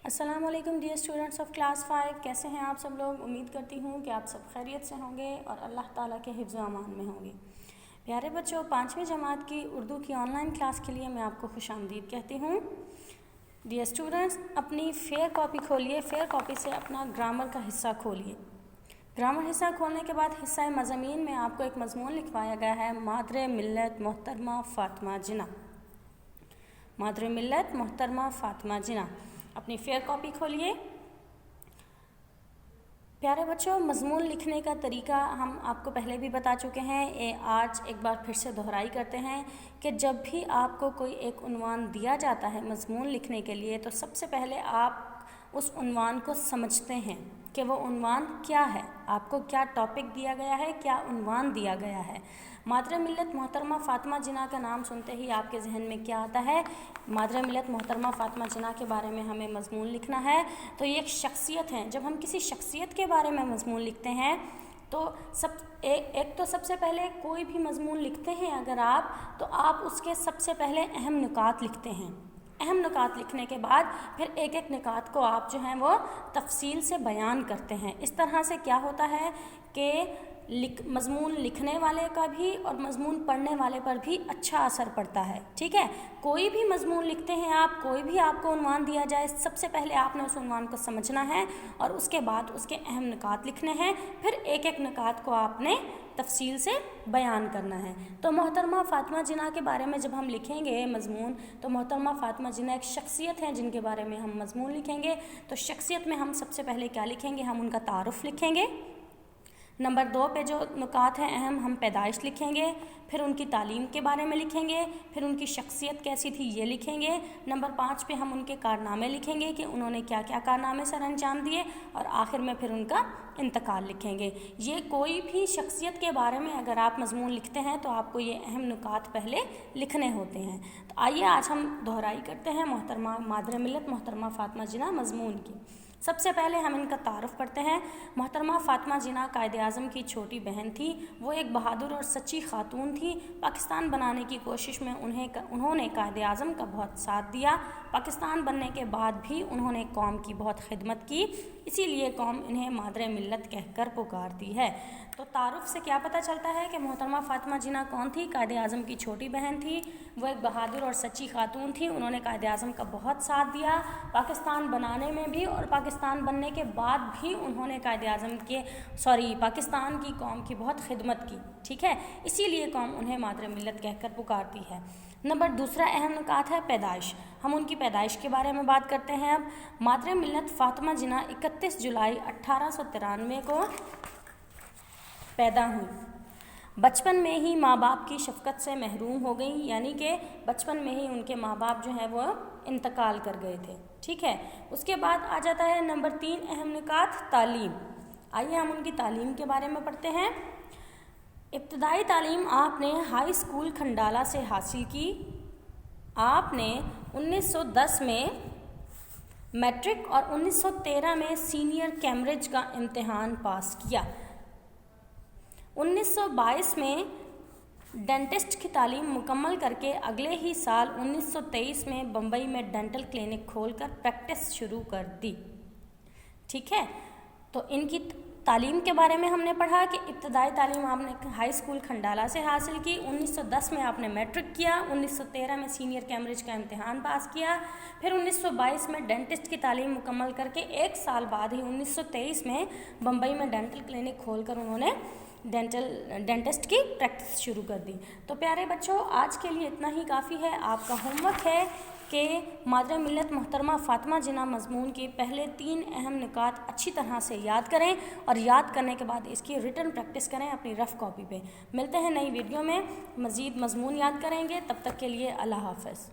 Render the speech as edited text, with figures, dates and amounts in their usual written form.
अस्सलाम वालेकुम dear students of class 5। कैसे हैं आप सब लोग। उम्मीद करती हूँ कि आप सब खैरियत से होंगे और अल्लाह ताला के हिफ्ज़ व अमान में होंगे। प्यारे बच्चों, 5वीं जमात की उर्दू की ऑनलाइन क्लास के लिए मैं आपको खुशामदीद कहती हूँ। डियर स्टूडेंट्स, अपनी फेयर कॉपी खोलिए। फेयर कॉपी से अपना ग्रामर का हिस्सा खोलिए। ग्रामर हिस्सा खोलने के बाद हिस्सा मज़ामीन में आपको एक मज़मून लिखवाया गया है, मादरे मिल्लत मोहतरमा फ़ातिमा जिना। मादरे मिल्लत मोहतरमा फ़ातिमा जिना। अपनी फेयर कॉपी खोलिए। प्यारे बच्चों, मज़मून लिखने का तरीका हम आपको पहले भी बता चुके हैं। आज एक बार फिर से दोहराई करते हैं कि जब भी आपको कोई एक उन्वान दिया जाता है मज़मून लिखने के लिए, तो सबसे पहले आप उस उन्वान को समझते हैं कि वो उन्वान क्या है, आपको क्या टॉपिक दिया गया है, क्या उन्वान दिया गया है। मादरे मिल्लत मोहतरमा फ़ातिमा जिना का नाम सुनते ही आपके जहन में क्या आता है? मादरे मिल्लत मोहतरमा फ़ातिमा जिना के बारे में हमें मज़मून लिखना है। तो ये एक शख्सियत है। जब हम किसी शख्सियत के बारे में मज़मून लिखते हैं तो सबसे पहले कोई भी मज़मून लिखते हैं अगर आप, तो आप उसके सबसे पहले अहम नुकात लिखते हैं। अहम नुकात लिखने के बाद फिर एक एक नुकात को आप जो हैं वो तफसील से बयान करते हैं। इस तरह से क्या होता है कि मज़मून लिखने वाले का भी और मज़मून पढ़ने वाले पर भी अच्छा असर पड़ता है। ठीक है, कोई भी मज़मून लिखते हैं आप, कोई भी आपको उन्वान दिया जाए, सबसे पहले आपने उस उन्वान को समझना है और उसके बाद उसके अहम नुकात लिखने हैं। फिर एक एक नुकात को आपने तफसील से बयान करना है। तो मोहतरमा फ़ातिमा जिना के बारे में जब हम लिखेंगे मज़मून, तो मोहतरमा फ़ातिमा जिना एक शख्सियत हैं जिनके बारे में हम मज़मून लिखेंगे। तो शख्सियत में हम सबसे पहले क्या लिखेंगे? हम उनका तारुफ़ लिखेंगे। नंबर 2 पे जो नुकात हैं अहम, हम पैदाइश लिखेंगे। फिर उनकी तालीम के बारे में लिखेंगे। फिर उनकी शख्सियत कैसी थी ये लिखेंगे। नंबर 5 पे हम उनके कारनामे लिखेंगे कि उन्होंने क्या क्या कारनामे सर अंजाम दिए। और आखिर में फिर उनका इंतकाल लिखेंगे। ये कोई भी शख्सियत के बारे में अगर आप मज़मून लिखते हैं तो आपको ये अहम नुकात पहले लिखने होते हैं। तो आइए आज हम दोहराई करते हैं मोहतरमा मादरे मिल्लत मोहतरमा फ़ातिमा जिना मज़मून की। सबसे पहले हम इनका तारुफ़ पढ़ते हैं। मोहतरमा फ़ातिमा जिना कायदे आज़म की छोटी बहन थी। वो एक बहादुर और सच्ची खातून थी। पाकिस्तान बनाने की कोशिश में उन्होंने कायदे आज़म का बहुत साथ दिया। पाकिस्तान बनने के बाद भी उन्होंने कौम की बहुत खिदमत की, इसीलिए कौम इन्हें मादरे मिल्लत कहकर पुकारती है। तो तारुफ़ से क्या पता चलता है कि मोहतरमा फ़ातिमा जिना कौन थी? कायदे आज़म की छोटी बहन थी। वो एक बहादुर और सच्ची खातून थी। उन्होंने कायदे आज़म का बहुत साथ दिया, पाकिस्तान बनाने में भी और पाकिस्तान बनने के बाद भी उन्होंने पाकिस्तान की कौम की बहुत खिदमत की। ठीक है, इसीलिए कौम उन्हें मादरे मिल्लत कहकर पुकारती है। नंबर 2 अहम नुकात है पैदाइश। हम उनकी पैदाइश के बारे में बात करते हैं। अब मादरे मिल्लत फ़ातिमा जिना 31 जुलाई 1893 को पैदा हुई। बचपन में ही माँ बाप की शफ़क़त से महरूम हो गई, यानी कि बचपन में ही उनके माँ बाप जो हैं वो इंतकाल कर गए थे। ठीक है, उसके बाद आ जाता है नंबर 3 अहम नुकात तालीम। आइए हम उनकी तालीम के बारे में पढ़ते हैं। इब्तदाई तालीम आपने हाई स्कूल खंडाला से हासिल की। आपने 1910 में मैट्रिक और 1913 में सीनियर कैम्ब्रिज का इम्तिहान पास किया। 1922 में डेंटिस्ट की तालीम मुकम्मल करके अगले ही साल 1923 में बम्बई में डेंटल क्लिनिक खोलकर प्रैक्टिस शुरू कर दी। ठीक है, तो इनकी तालीम के बारे में हमने पढ़ा कि इब्तदाई तालीम आपने हाई स्कूल खंडाला से हासिल की। 1910 में आपने मैट्रिक किया। 1913 में सीनियर कैम्ब्रिज का इम्तिहान पास किया। फिर 1922 में डेंटिस्ट की तालीम मुकम्मल करके एक साल बाद ही 1923 में बम्बई में डेंटल क्लिनिक खोलकर उन्होंने डेंटिस्ट की प्रैक्टिस शुरू कर दी। तो प्यारे बच्चों, आज के लिए इतना ही काफ़ी है। आपका होमवर्क है कि मादरे मिल्लत मोहतरमा फ़ातिमा जिना मज़मून के पहले 3 अहम नुकात अच्छी तरह से याद करें और याद करने के बाद इसकी रिटन प्रैक्टिस करें अपनी रफ़ कॉपी पे। मिलते हैं नई वीडियो में, मज़ीद मज़मून याद करेंगे। तब तक के लिए अल्लाह हाफ़िज़।